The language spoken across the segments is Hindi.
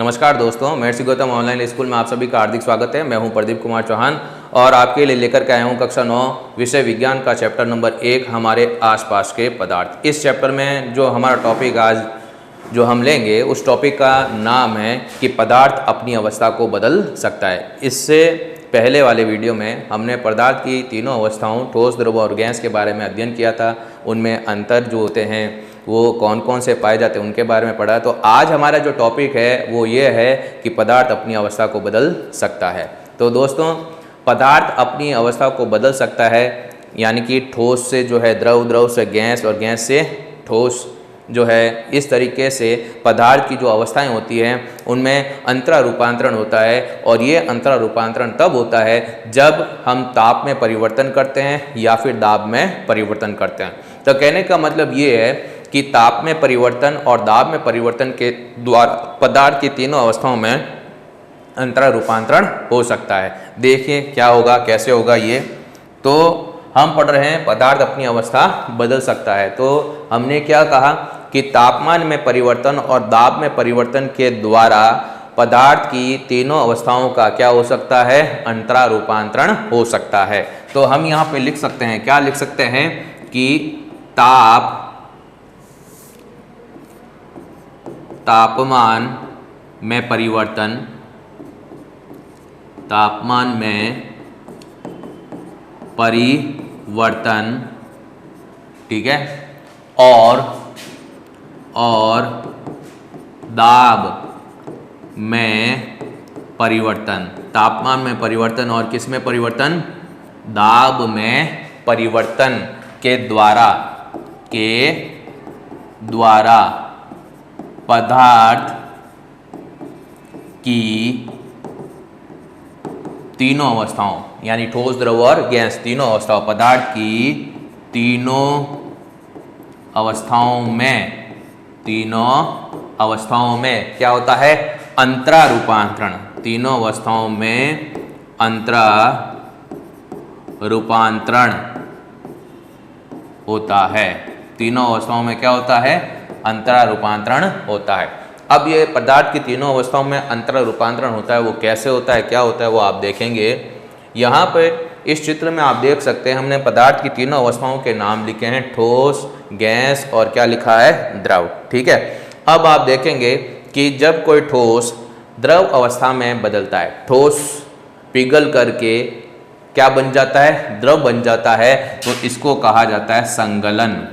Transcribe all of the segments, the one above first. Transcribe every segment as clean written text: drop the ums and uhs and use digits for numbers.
नमस्कार दोस्तों, महर्षि गौतम ऑनलाइन स्कूल में आप सभी का हार्दिक स्वागत है। मैं हूं प्रदीप कुमार चौहान और आपके लिए लेकर के आया हूं कक्षा 9 विषय विज्ञान का चैप्टर नंबर 1 हमारे आसपास के पदार्थ। इस चैप्टर में जो हमारा टॉपिक आज जो हम लेंगे उस टॉपिक का नाम है कि पदार्थ अपनी अवस्था को बदल सकता है। इससे पहले वाले वीडियो में हमने पदार्थ की तीनों अवस्थाओं ठोस, द्रव और गैस के बारे में अध्ययन किया था। उनमें अंतर जो होते हैं वो कौन कौन से पाए जाते हैं उनके बारे में पढ़ा। तो आज हमारा जो टॉपिक है वो ये है कि पदार्थ अपनी अवस्था को बदल सकता है। तो दोस्तों, पदार्थ अपनी अवस्था को बदल सकता है, यानी कि ठोस से जो है द्रव, द्रव से गैस और गैस से ठोस जो है, इस तरीके से पदार्थ की जो अवस्थाएं होती हैं उनमें अंतरा रूपांतरण होता है। और ये अंतरा रूपांतरण तब होता है जब हम ताप में परिवर्तन करते हैं या फिर दाब में परिवर्तन करते हैं। तो कहने का मतलब ये है कि ताप में परिवर्तन और दाब में परिवर्तन के द्वारा पदार्थ की तीनों अवस्थाओं में अंतरा रूपांतरण हो सकता है। देखिए क्या होगा, कैसे होगा ये। तो हम पढ़ रहे हैं पदार्थ अपनी अवस्था बदल सकता है। तो हमने क्या कहा कि तापमान में परिवर्तन और दाब में परिवर्तन के द्वारा पदार्थ की तीनों अवस्थाओं का क्या हो सकता है, अंतरा रूपांतरण हो सकता है। तो हम यहाँ पे लिख सकते हैं, क्या लिख सकते हैं कि तापमान में परिवर्तन, तापमान में परिवर्तन, ठीक है, और दाब में परिवर्तन। तापमान में परिवर्तन और किस में परिवर्तन, दाब में परिवर्तन के द्वारा पदार्थ की तीनों अवस्थाओं, यानी ठोस, द्रव और गैस तीनों अवस्थाओं, पदार्थ की तीनों अवस्थाओं में क्या होता है, अंतरा रूपांतरण। तीनों अवस्थाओं में अंतरा रूपांतरण होता है। तीनों अवस्थाओं में क्या होता है, अंतरा रूपांतरण होता है। अब ये पदार्थ की तीनों अवस्थाओं में अंतरा रूपांतरण होता है, वो कैसे होता है, क्या होता है, वो आप देखेंगे। यहाँ पे इस चित्र में आप देख सकते हैं हमने पदार्थ की तीनों अवस्थाओं के नाम लिखे हैं, ठोस, गैस और क्या लिखा है, द्रव। ठीक है। अब आप देखेंगे कि जब कोई ठोस द्रव अवस्था में बदलता है, ठोस पिघल करके क्या बन जाता है, द्रव बन जाता है, तो इसको कहा जाता है संगलन।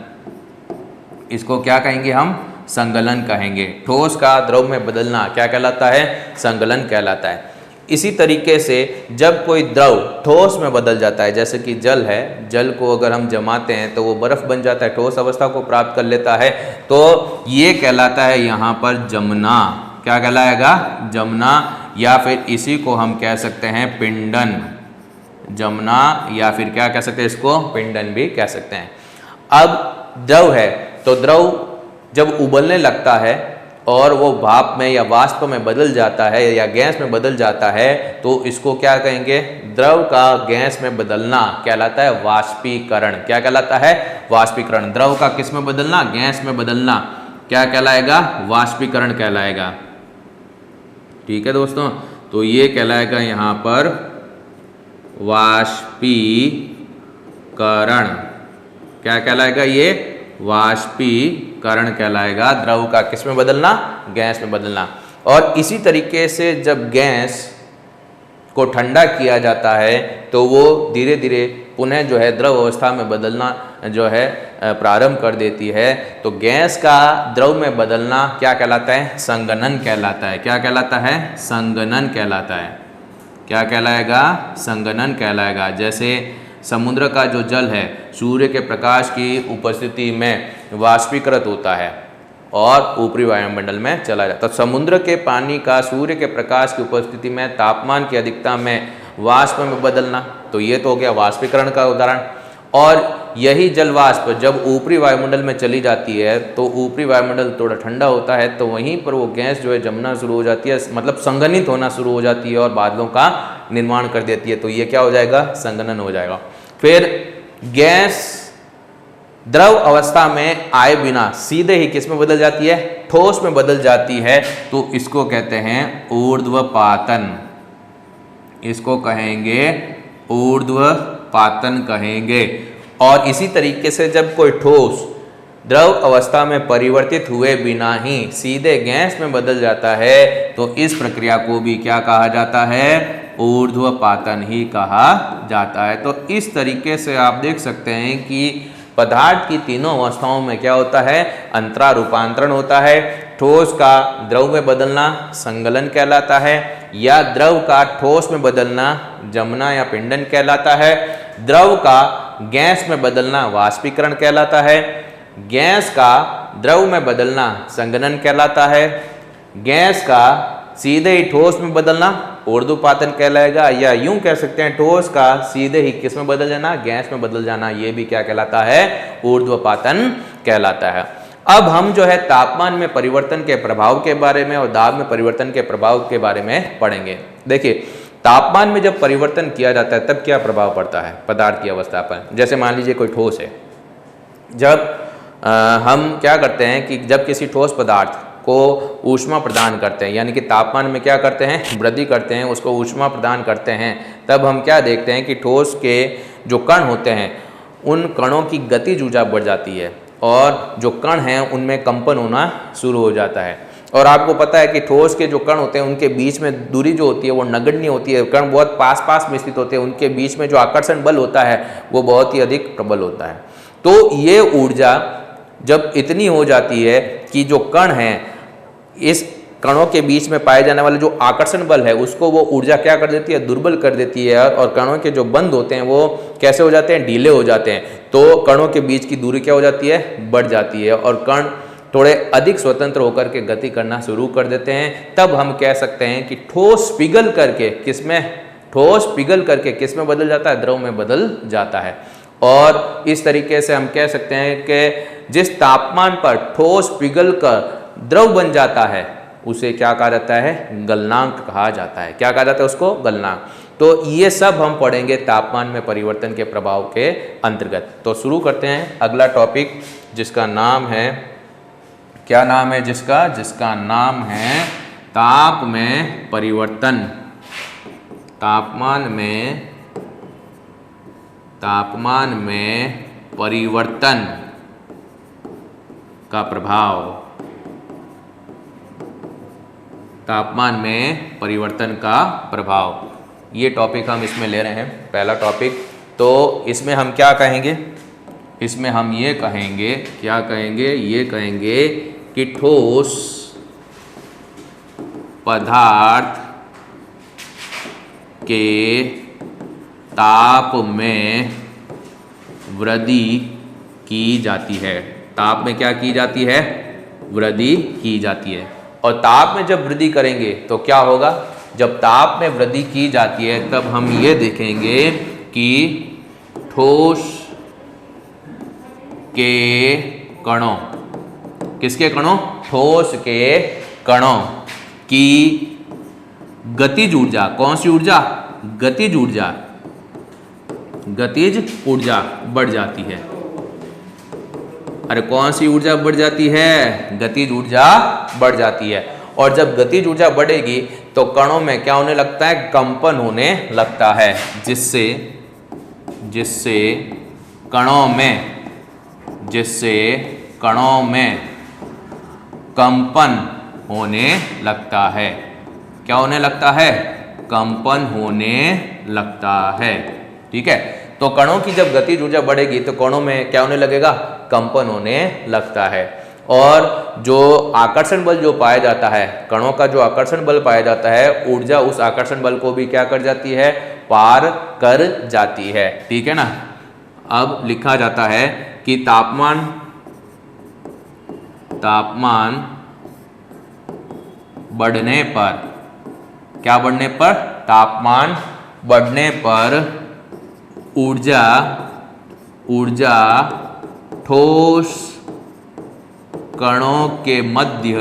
इसको क्या कहेंगे हम, संगलन कहेंगे। ठोस का द्रव में बदलना क्या कहलाता है, संगलन कहलाता है। इसी तरीके से जब कोई द्रव ठोस में बदल जाता है, जैसे कि जल है, जल को अगर हम जमाते हैं तो वो बर्फ बन जाता है, ठोस अवस्था को प्राप्त कर लेता है, तो ये कहलाता है यहाँ पर जमना। क्या कहलाएगा, जमना, या फिर इसी को हम कह सकते हैं पिंडन। जमना या फिर क्या कह सकते हैं, इसको पिंडन भी कह सकते हैं। अब द्रव है, तो द्रव जब उबलने लगता है और वो भाप में या वाष्प में बदल जाता है या गैस में बदल जाता है, तो इसको क्या कहेंगे, द्रव का गैस में बदलना कहलाता है वाष्पीकरण। क्या कहलाता है, वाष्पीकरण। द्रव का किस में बदलना, गैस में बदलना क्या कहलाएगा, वाष्पीकरण कहलाएगा। ठीक है दोस्तों, तो ये कहलाएगा यहाँ पर वाष्पीकरण। क्या कहलाएगा, ये वाष्पीकरण कहलाएगा। द्रव का किस में बदलना, गैस में बदलना। और इसी तरीके से जब गैस को ठंडा किया जाता है तो वो धीरे धीरे पुनः जो है द्रव अवस्था में बदलना जो है प्रारंभ कर देती है। तो गैस का द्रव में बदलना क्या कहलाता है, संगनन कहलाता है। क्या कहलाता है, संगनन कहलाता है। क्या कहलाएगा, संगनन कहलाएगा। जैसे समुद्र का जो जल है सूर्य के प्रकाश की उपस्थिति में वाष्पीकृत होता है और ऊपरी वायुमंडल में चला जाता है। समुद्र के पानी का सूर्य के प्रकाश की उपस्थिति में तापमान की अधिकता में वाष्प में बदलना, तो ये तो हो गया वाष्पीकरण का उदाहरण। और यही जल वाष्प जब ऊपरी वायुमंडल में चली जाती है तो ऊपरी वायुमंडल थोड़ा ठंडा होता है, तो वहीं पर वो गैस जो है जमना शुरू हो जाती है, मतलब संघनित होना शुरू हो जाती है और बादलों का निर्माण कर देती है। तो ये क्या हो जाएगा, संघनन हो जाएगा। फिर गैस द्रव अवस्था में आए बिना सीधे ही किस में बदल जाती है, ठोस में बदल जाती है, तो इसको कहते हैं ऊर्ध्वपातन। इसको कहेंगे ऊर्ध्वपातन कहेंगे। और इसी तरीके से जब कोई ठोस द्रव अवस्था में परिवर्तित हुए बिना ही सीधे गैस में बदल जाता है तो इस प्रक्रिया को भी क्या कहा जाता है, ऊर्ध्वपातन ही कहा जाता है। तो इस तरीके से आप देख सकते हैं कि पदार्थ की तीनों अवस्थाओं में क्या होता है, अंतरा रूपांतरण होता है। ठोस का द्रव में बदलना संगलन कहलाता है, या द्रव का ठोस में बदलना जमना या पिंडन कहलाता है। द्रव का गैस में बदलना वाष्पीकरण कहलाता है। गैस का द्रव में बदलना संघनन कहलाता है। गैस का सीधे ही ठोस में बदलना ऊर्ध्वपातन कहलाएगा, या यूं कह सकते हैं ठोस का सीधे ही किस में बदल जाना, गैस में बदल जाना, ये भी क्या कहलाता है, ऊर्ध्वपातन कहलाता है। अब हम जो है तापमान में परिवर्तन के प्रभाव के बारे में और दाब में परिवर्तन के प्रभाव के बारे में पढ़ेंगे। देखिए, तापमान में जब परिवर्तन किया जाता है तब क्या प्रभाव पड़ता है पदार्थ की अवस्था पर। जैसे मान लीजिए कोई ठोस है, जब हम क्या करते हैं कि जब किसी ठोस पदार्थ को ऊष्मा प्रदान करते हैं, यानी कि तापमान में क्या करते हैं, वृद्धि करते हैं, उसको ऊष्मा प्रदान करते हैं, तब हम क्या देखते हैं कि ठोस के जो कण होते हैं उन कणों की गतिज ऊर्जा बढ़ जाती है और जो कण हैं उनमें कंपन होना शुरू हो जाता है। और आपको पता है कि ठोस के जो कण होते हैं उनके बीच में दूरी जो होती है वो नगण्य होती है, कण बहुत पास पास में स्थित होते हैं, उनके बीच में जो आकर्षण बल होता है वो बहुत ही अधिक प्रबल होता है। तो ये ऊर्जा जब इतनी हो जाती है कि जो कण हैं, इस कणों के बीच में पाए जाने वाले जो आकर्षण बल है उसको वो ऊर्जा क्या कर देती है, दुर्बल कर देती है, और कणों के जो बंध होते हैं वो कैसे हो जाते हैं, ढीले हो जाते हैं। तो कणों के बीच की दूरी क्या हो जाती है, बढ़ जाती है, और कण थोड़े अधिक स्वतंत्र होकर के गति करना शुरू कर देते हैं। तब हम कह सकते हैं कि ठोस पिघल करके किस में बदल जाता है, द्रव में बदल जाता है। और इस तरीके से हम कह सकते हैं कि जिस तापमान पर ठोस पिघलकर द्रव बन जाता है उसे क्या कहा जाता है, गलनांक कहा जाता है। क्या कहा जाता है उसको, गलनांक। तो ये सब हम पढ़ेंगे तापमान में परिवर्तन के प्रभाव के अंतर्गत। तो शुरू करते हैं अगला टॉपिक, जिसका नाम है, क्या नाम है जिसका नाम है ताप में परिवर्तन। तापमान में परिवर्तन का प्रभाव। तापमान में परिवर्तन का प्रभाव, ये टॉपिक हम इसमें ले रहे हैं, पहला टॉपिक। तो इसमें हम क्या कहेंगे, इसमें हम ये कहेंगे, क्या कहेंगे, ये कहेंगे कि ठोस पदार्थ के ताप में वृद्धि की जाती है। ताप में क्या की जाती है, वृद्धि की जाती है। और ताप में जब वृद्धि करेंगे तो क्या होगा, जब ताप में वृद्धि की जाती है तब हम ये देखेंगे कि ठोस के कणों, किसके कणों, ठोस के कणों की गतिज ऊर्जा, कौन सी ऊर्जा, गतिज ऊर्जा बढ़ जाती है। अरे कौन सी ऊर्जा बढ़ जाती है, गतिज ऊर्जा बढ़ जाती है। और जब गतिज ऊर्जा बढ़ेगी तो कणों में क्या होने लगता है, कंपन होने लगता है, जिससे कणों में कंपन होने लगता है। क्या होने लगता है, कंपन होने लगता है। ठीक है, तो कणों की जब गतिज ऊर्जा बढ़ेगी तो कणों में क्या होने लगेगा, कंपन होने लगता है। और जो आकर्षण बल जो पाया जाता है, कणों का जो आकर्षण बल पाया जाता है, ऊर्जा उस आकर्षण बल को भी क्या कर जाती है, पार कर जाती है। ठीक है ना। अब लिखा जाता है कि तापमान बढ़ने पर, क्या बढ़ने पर, तापमान बढ़ने पर ऊर्जा ठोस कणों के मध्य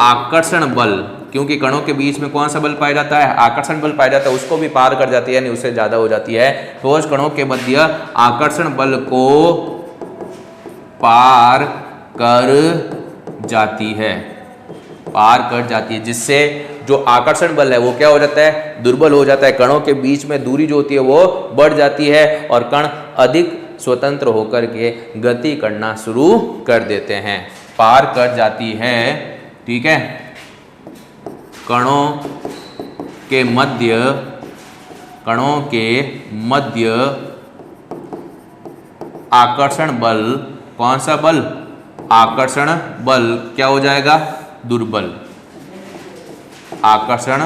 आकर्षण बल क्योंकि कणों के बीच में कौन सा बल पाया जाता है, आकर्षण बल पाया जाता है, उसको भी पार कर जाती है, यानी उससे ज़्यादा हो जाती है। ठोस कणों के मध्य आकर्षण बल को पार कर जाती है, पार कर जाती है, जिससे जो आकर्षण बल है वो क्या हो जाता है, दुर्बल हो जाता है। कणों के बीच में दूरी जो होती है वो बढ़ जाती है और कण अधिक स्वतंत्र होकर के गति करना शुरू कर देते हैं, पार कर जाती है। ठीक है, कणों के मध्य आकर्षण बल, कौन सा बल, आकर्षण बल क्या हो जाएगा, दुर्बल। आकर्षण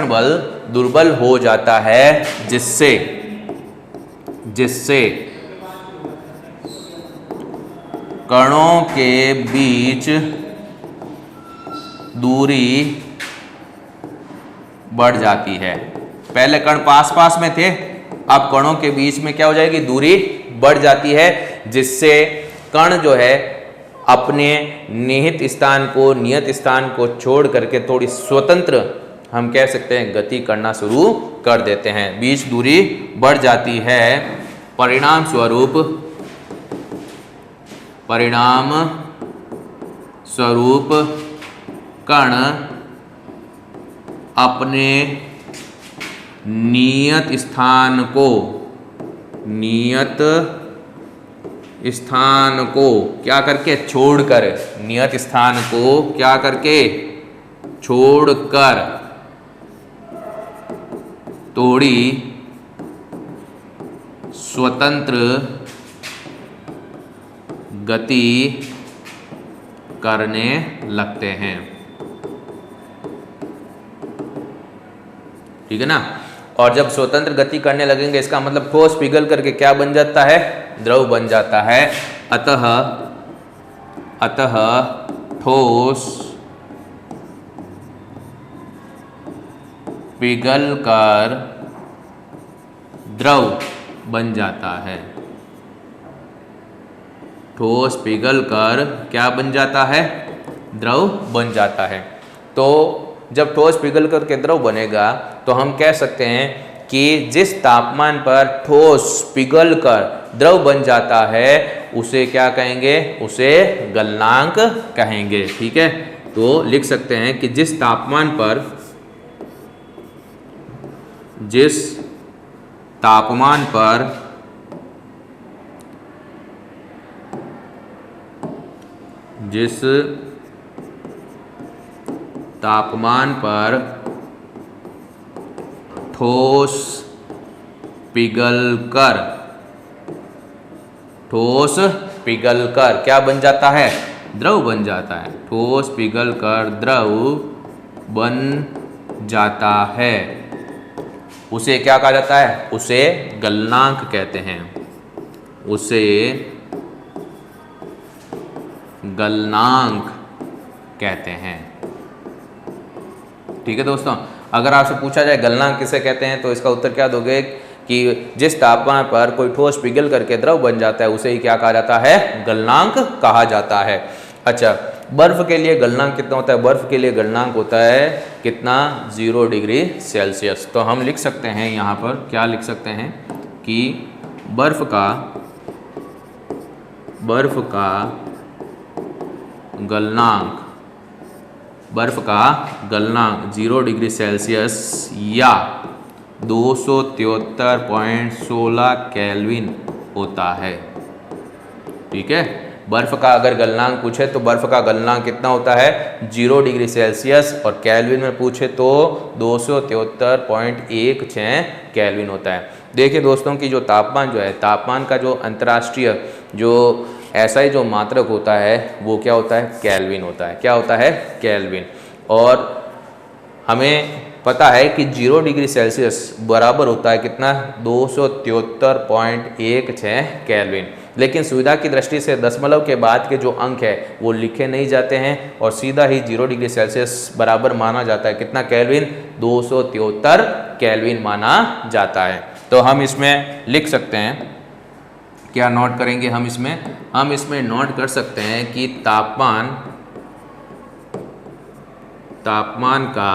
बल दुर्बल हो जाता है, जिससे कणों के बीच दूरी बढ़ जाती है। पहले कण पास पास में थे, अब कणों के बीच में क्या हो जाएगी, दूरी बढ़ जाती है, जिससे कण जो है अपने नियत स्थान को छोड़ करके थोड़ी स्वतंत्र, हम कह सकते हैं, गति करना शुरू कर देते हैं, बीच दूरी बढ़ जाती है। परिणाम स्वरूप कण अपने नियत स्थान को क्या करके, छोड़कर, नियत स्थान को क्या करके, छोड़कर थोड़ी स्वतंत्र गति करने लगते हैं। ठीक है ना। और जब स्वतंत्र गति करने लगेंगे, इसका मतलब ठोस पिघल करके क्या बन जाता है, द्रव बन जाता है। अतः ठोस पिघलकर द्रव बन जाता है। ठोस पिघलकर क्या बन जाता है, द्रव बन जाता है। तो जब ठोस पिघल करके द्रव बनेगा तो हम कह सकते हैं कि जिस तापमान पर ठोस पिघलकर द्रव बन जाता है उसे क्या कहेंगे, उसे गलनांक कहेंगे। ठीक है, तो लिख सकते हैं कि जिस तापमान पर ठोस पिघलकर क्या बन जाता है, द्रव बन जाता है। ठोस पिघलकर द्रव बन जाता है, उसे क्या कहा जाता है, उसे गलनांक कहते हैं। उसे गलनांक कहते हैं। ठीक है दोस्तों, अगर आपसे पूछा जाए गलनांक किसे कहते हैं तो इसका उत्तर क्या दोगे कि जिस तापमान पर कोई ठोस पिघल करके द्रव बन जाता है उसे ही क्या कहा जाता है, गलनांक कहा जाता है। अच्छा, बर्फ के लिए गलनांक कितना होता है, बर्फ के लिए गलनांक होता है कितना, 0 डिग्री सेल्सियस। तो हम लिख सकते हैं यहाँ पर, क्या लिख सकते हैं कि बर्फ का गलनांक 0 डिग्री सेल्सियस या 273.16 केल्विन होता है। ठीक है, बर्फ का अगर गलनांक पूछे तो बर्फ का गलनांक कितना होता है, 0 डिग्री सेल्सियस, और केल्विन में पूछे तो 273.16 केल्विन होता है। देखिए दोस्तों कि जो तापमान जो है, तापमान का जो अंतर्राष्ट्रीय जो SI जो मात्रक होता है वो क्या होता है, केल्विन होता है। क्या होता है, केल्विन। और हमें पता है कि 0 डिग्री सेल्सियस बराबर होता है कितना, 273.16 केल्विन। लेकिन सुविधा की दृष्टि से दशमलव के बाद के जो अंक है वो लिखे नहीं जाते हैं और सीधा ही 0 डिग्री सेल्सियस बराबर माना जाता है कितना केल्विन, 273 केल्विन माना जाता है। तो हम इसमें लिख सकते हैं, क्या नोट करेंगे हम इसमें नोट कर सकते हैं कि तापमान का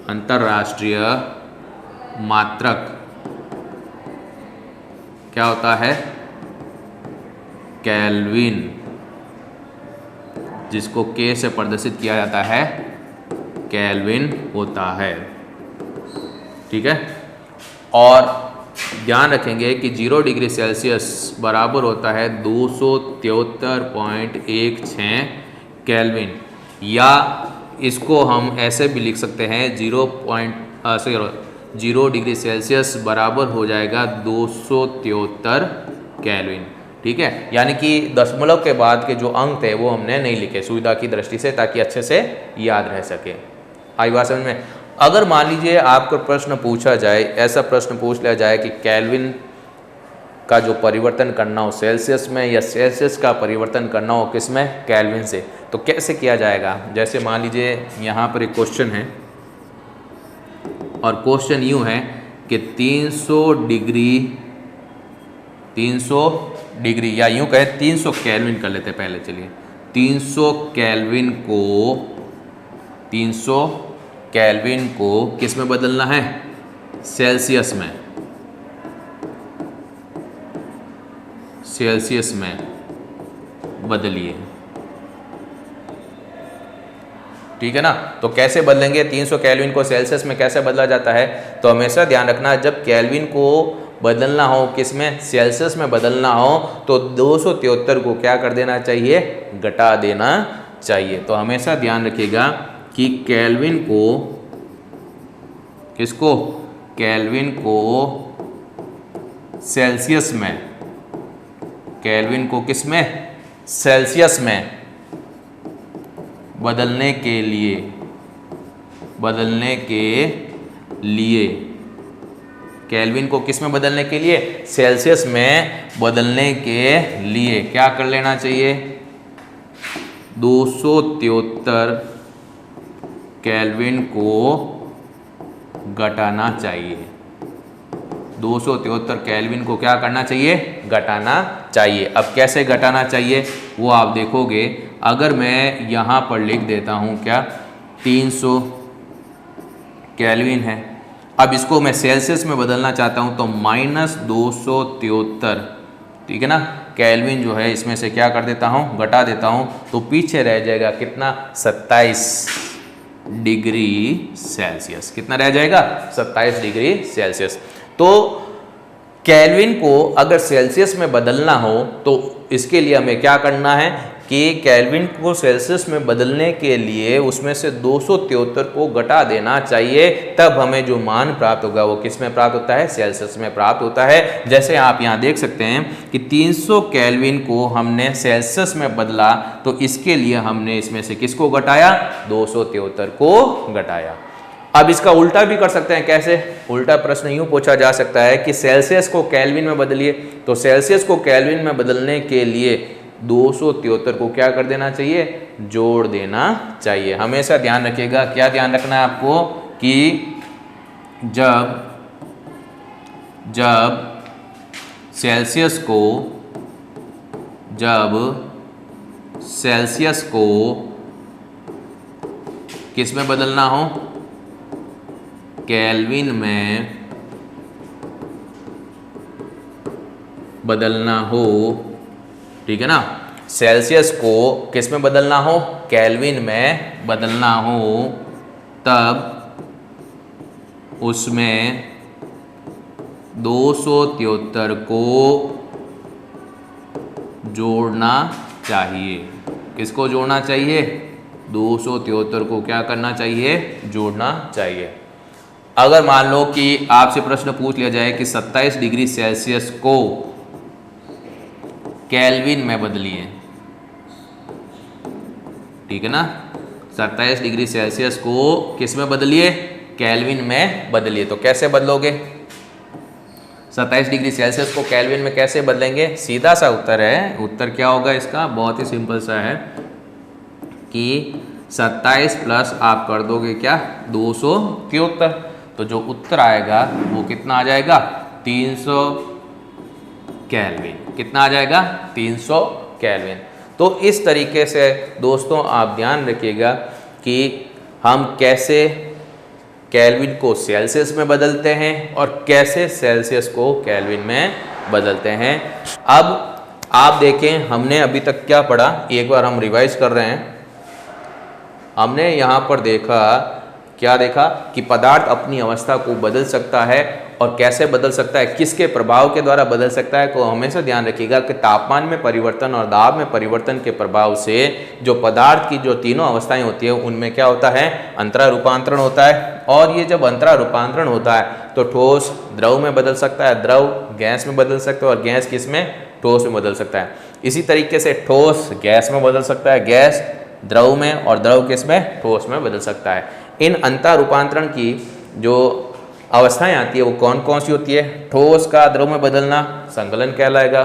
अंतर्राष्ट्रीय मात्रक क्या होता है? केल्विन, जिसको के से प्रदर्शित किया जाता है, केल्विन होता है। ठीक है, और ध्यान रखेंगे कि 0 डिग्री सेल्सियस बराबर होता है 273.16 केल्विन, या इसको हम ऐसे भी लिख सकते हैं 0 डिग्री सेल्सियस बराबर हो जाएगा 273 केल्विन। ठीक है, यानी कि दशमलव के बाद के जो अंक थे वो हमने नहीं लिखे सुविधा की दृष्टि से, ताकि अच्छे से याद रह सके। आई बात समझ में? अगर मान लीजिए आपको प्रश्न पूछा जाए, ऐसा प्रश्न पूछ लिया जाए कि केल्विन का जो परिवर्तन करना हो सेल्सियस में, या सेल्सियस का परिवर्तन करना हो किसमें? केल्विन से, तो कैसे किया जाएगा? जैसे मान लीजिए यहाँ पर एक क्वेश्चन है, और क्वेश्चन यूँ है कि 300 डिग्री या यूँ कहें 300 केल्विन कर लेते पहले। चलिए 300 केल्विन को किस में बदलना है? सेल्सियस में बदलिए। ठीक है ना, तो कैसे बदलेंगे 300 केल्विन को सेल्सियस में कैसे बदला जाता है? तो हमेशा ध्यान रखना, जब केल्विन को बदलना हो किसमें? सेल्सियस में बदलना हो, तो 273 को क्या कर देना चाहिए? घटा देना चाहिए। तो हमेशा ध्यान रखिएगा कि केल्विन को सेल्सियस में, केल्विन को किसमें? सेल्सियस में बदलने के लिए केल्विन को किस में बदलने के लिए? सेल्सियस में बदलने के लिए क्या कर लेना चाहिए? 273 केल्विन को घटाना चाहिए। 273 केल्विन को क्या करना चाहिए? घटाना चाहिए। अब कैसे घटाना चाहिए वो आप देखोगे। अगर मैं यहाँ पर लिख देता हूँ क्या, 300 केल्विन है, अब इसको मैं सेल्सियस में बदलना चाहता हूँ तो -273, ठीक है ना, केल्विन जो है इसमें से क्या कर देता हूँ? घटा देता हूँ, तो पीछे रह जाएगा कितना? 27 डिग्री सेल्सियस। कितना रह जाएगा? 27 डिग्री सेल्सियस। तो केल्विन को अगर सेल्सियस में बदलना हो तो इसके लिए हमें क्या करना है कि केल्विन को सेल्सियस में बदलने के लिए उसमें से 273 को घटा देना चाहिए, तब हमें जो मान प्राप्त होगा वो किस में प्राप्त होता है? सेल्सियस में प्राप्त होता है। जैसे आप यहाँ देख सकते हैं कि 300 केल्विन को हमने सेल्सियस में बदला, तो इसके लिए हमने इसमें से किसको घटाया? 273 को घटाया। अब इसका उल्टा भी कर सकते हैं। कैसे? उल्टा प्रश्न यूं पूछा जा सकता है कि सेल्सियस को केल्विन में बदलिए, तो सेल्सियस को केल्विन में बदलने के लिए 273 को क्या कर देना चाहिए? जोड़ देना चाहिए। हमेशा ध्यान रखिएगा, क्या ध्यान रखना है आपको कि जब सेल्सियस को किस में बदलना हो? केल्विन में बदलना हो, ठीक है ना, सेल्सियस को किस में बदलना हो? केल्विन में बदलना हो, तब उसमें 273 को जोड़ना चाहिए। किसको जोड़ना चाहिए? 273 को क्या करना चाहिए? जोड़ना चाहिए। अगर मान लो कि आपसे प्रश्न पूछ लिया जाए कि 27 डिग्री सेल्सियस को केल्विन में बदलिए, ठीक है ना, 27 डिग्री सेल्सियस को किस में बदलिए? केल्विन में बदलिए। तो कैसे बदलोगे 27 डिग्री सेल्सियस को केल्विन में? कैसे बदलेंगे? सीधा सा उत्तर है। उत्तर क्या होगा इसका? बहुत ही सिंपल सा है कि 27 प्लस आप कर दोगे क्या 273, तो जो उत्तर आएगा वो कितना आ जाएगा 300 केल्विन। कितना आ जाएगा 300 केल्विन। तो इस तरीके से दोस्तों आप ध्यान रखिएगा कि हम कैसे केल्विन को सेल्सियस में बदलते हैं और कैसे सेल्सियस को केल्विन में बदलते हैं। अब आप देखें हमने अभी तक क्या पढ़ा, एक बार हम रिवाइज कर रहे हैं। हमने यहाँ पर देखा, क्या देखा कि पदार्थ अपनी अवस्था को बदल सकता है और कैसे बदल सकता है, किसके प्रभाव के द्वारा बदल सकता है। तो हमेशा ध्यान रखिएगा कि तापमान में परिवर्तन और दाब में परिवर्तन के प्रभाव से जो पदार्थ की जो तीनों अवस्थाएं होती है उनमें क्या होता है, अंतरा रूपांतरण होता है। और ये जब अंतरा रूपांतरण होता है तो ठोस द्रव में बदल सकता है, द्रव गैस में बदल सकता है और गैस किस में, ठोस में बदल सकता है। इसी तरीके से ठोस गैस में बदल सकता है, गैस द्रव में, और द्रव किस में, ठोस में बदल सकता है। इन अंतरा रूपांतरण की जो अवस्थाएं आती है वो कौन कौन सी होती है, ठोस का द्रव में बदलना संकलन कहलाएगा,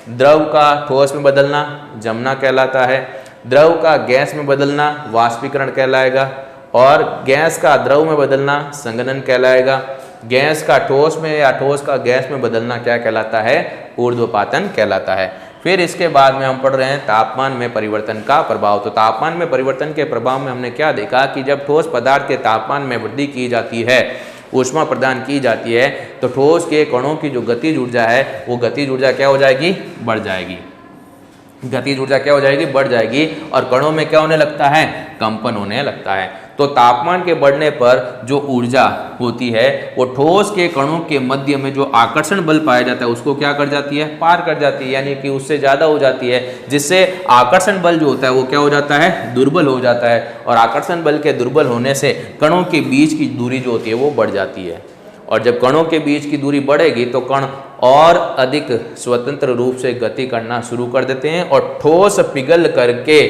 द्रव का ठोस में बदलना जमना कहलाता है, द्रव का गैस में बदलना वाष्पीकरण कहलाएगा, और गैस का द्रव में बदलना संघनन कहलाएगा। गैस का ठोस में या ठोस का गैस में बदलना क्या कहलाता है, ऊर्ध्वपातन कहलाता है। फिर इसके बाद में हम पढ़ रहे हैं तापमान में परिवर्तन का प्रभाव। तो तापमान में परिवर्तन के प्रभाव में हमने क्या देखा कि जब ठोस पदार्थ के तापमान में वृद्धि की जाती है, ऊष्मा प्रदान की जाती है, तो ठोस के कणों की जो गतिज ऊर्जा है वो गतिज ऊर्जा क्या हो जाएगी, बढ़ जाएगी। गतिज ऊर्जा क्या हो जाएगी, बढ़ जाएगी, और कणों में क्या होने लगता है, कंपन होने लगता है। तो तापमान के बढ़ने पर जो ऊर्जा होती है वो ठोस के कणों के मध्य में जो आकर्षण बल पाया जाता है उसको क्या कर जाती है, पार कर जाती है, यानी कि उससे ज़्यादा हो जाती है, जिससे आकर्षण बल जो होता है वो क्या हो जाता है, दुर्बल हो जाता है। और आकर्षण बल के दुर्बल होने से कणों के बीच की दूरी जो होती है वो बढ़ जाती है, और जब कणों के बीच की दूरी बढ़ेगी तो कण और अधिक स्वतंत्र रूप से गति करना शुरू कर देते हैं, और ठोस पिघल करके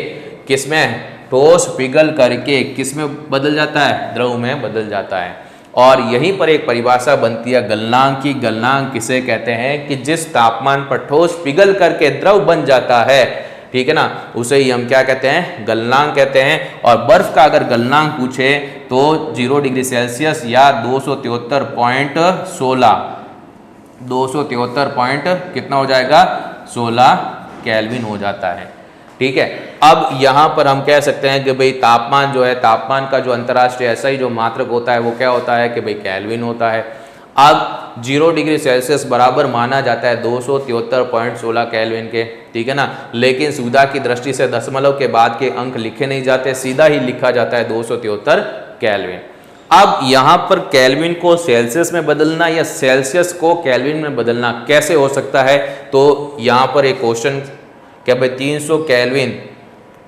किसमें, ठोस पिघल करके किसमें बदल जाता है, द्रव में बदल जाता है। और यहीं पर एक परिभाषा बनती है गलनांक की। गलनांक किसे कहते हैं कि जिस तापमान पर ठोस पिघल करके द्रव बन जाता है, ठीक है ना, उसे ही हम क्या कहते हैं, गलनांक कहते हैं। और बर्फ का अगर गलनांक पूछे तो 0 डिग्री सेल्सियस या 273.16 कितना हो जाएगा, 16 केल्विन हो जाता है। ठीक है, अब यहाँ पर हम कह सकते हैं कि भाई तापमान जो है, तापमान का जो अंतर्राष्ट्रीय एसआई जो मात्रक होता है वो क्या होता है कि भाई केल्विन होता है। अब 0 डिग्री सेल्सियस बराबर माना जाता है 273.16 केल्विन के, ठीक है ना, लेकिन सुविधा की दृष्टि से दशमलव के बाद के अंक लिखे नहीं जाते, सीधा ही लिखा जाता है 273 केल्विन। अब यहाँ पर केल्विन को सेल्सियस में बदलना या सेल्सियस को केल्विन में बदलना कैसे हो सकता है, तो यहाँ पर एक क्वेश्चन क्या भाई 300 केल्विन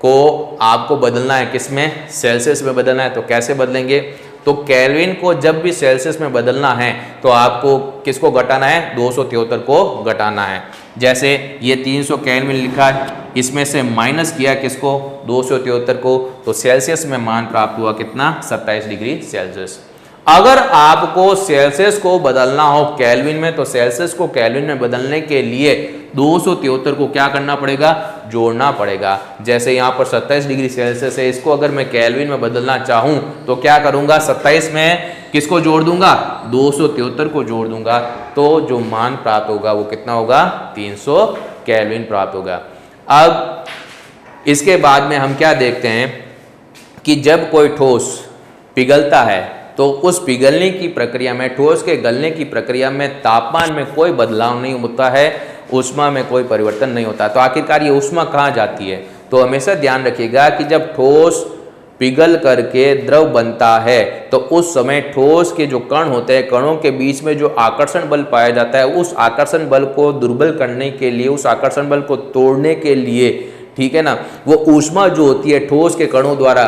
को आपको बदलना है किसमें, सेल्सियस में बदलना है, तो कैसे बदलेंगे। तो केल्विन को जब भी सेल्सियस में बदलना है तो आपको किसको घटाना है, 273 को घटाना है। जैसे ये 300 केल्विन लिखा है, इसमें से माइनस किया किसको, 273 को, तो सेल्सियस में मान प्राप्त हुआ कितना, 27 डिग्री सेल्सियस। अगर आपको सेल्सियस को बदलना हो केल्विन में, तो सेल्सियस को केल्विन में बदलने के लिए 273 को क्या करना पड़ेगा, जोड़ना पड़ेगा। जैसे यहाँ पर 27 डिग्री सेल्सियस है, इसको अगर मैं केल्विन में बदलना चाहूँ तो क्या करूँगा, 27 में किसको जोड़ दूंगा, 273 को जोड़ दूंगा, तो जो मान प्राप्त होगा वो कितना होगा, 300 केल्विन प्राप्त होगा। अब इसके बाद में हम क्या देखते हैं कि जब कोई ठोस पिघलता है तो उस पिघलने की प्रक्रिया में, ठोस के गलने की प्रक्रिया में तापमान में कोई बदलाव नहीं होता है, ऊष्मा में कोई परिवर्तन नहीं होता। तो आखिरकार ये ऊष्मा कहाँ जाती है, तो हमेशा ध्यान रखिएगा कि जब ठोस पिघल करके द्रव बनता है तो उस समय ठोस के जो कण होते हैं, कणों के बीच में जो आकर्षण बल पाया जाता है, उस आकर्षण बल को दुर्बल करने के लिए, उस आकर्षण बल को तोड़ने के लिए, ठीक है ना, वो ऊष्मा जो होती है ठोस के कणों द्वारा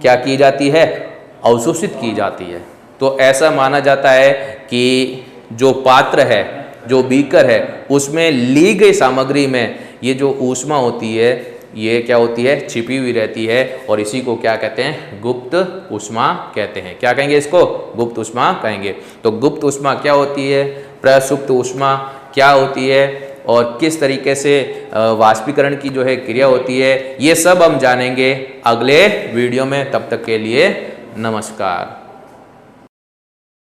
क्या की जाती है, अवशोषित की जाती है। तो ऐसा माना जाता है कि जो पात्र है, जो बीकर है, उसमें ली गई सामग्री में ये जो ऊष्मा होती है ये क्या होती है, छिपी हुई रहती है, और इसी को क्या कहते हैं, गुप्त ऊष्मा कहते हैं। क्या कहेंगे इसको, गुप्त ऊष्मा कहेंगे। तो गुप्त ऊष्मा क्या होती है, प्रसुप्त ऊष्मा क्या होती है, और किस तरीके से वाष्पीकरण की जो है क्रिया होती है, ये सब हम जानेंगे अगले वीडियो में। तब तक के लिए नमस्कार।